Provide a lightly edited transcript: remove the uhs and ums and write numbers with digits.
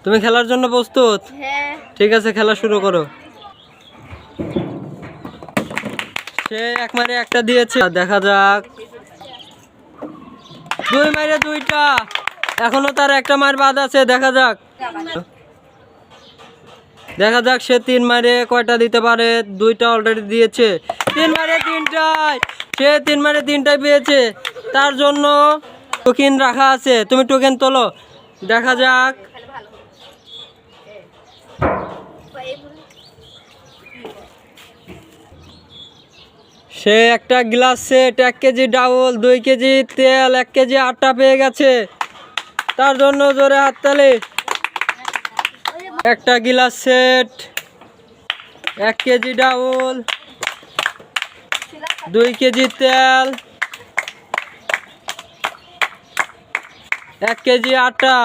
তুমি খেলার জন্য প্রস্তুত? হ্যাঁ। ঠিক আছে, খেলা শুরু করো। সে এক মারে একটা দিয়েছে, দেখা যাক। 2 মারে 2টা, এখনো তার একটা মার বাদ আছে, দেখা যাক। দেখা যাক সে 3 মারে কয়টা দিতে পারে। 2টা অলরেডি দিয়েছে। 3 মারে 3টায়, সে 3 মারে 3টায় পেয়েছে। তার জন্য টোকেন রাখা আছে, তুমি টোকেন তোলো, দেখা যাক। সে একটা গ্লাস সেট, 1 কেজি ডাউল, 2 কেজি তেল, 1 কেজি আটা পেয়ে গেছে। তার জন্য জোরে হাততালি। একটা গ্লাস সেট, 1 কেজি ডাউল, 2 কেজি তেল, 1 কেজি আটা।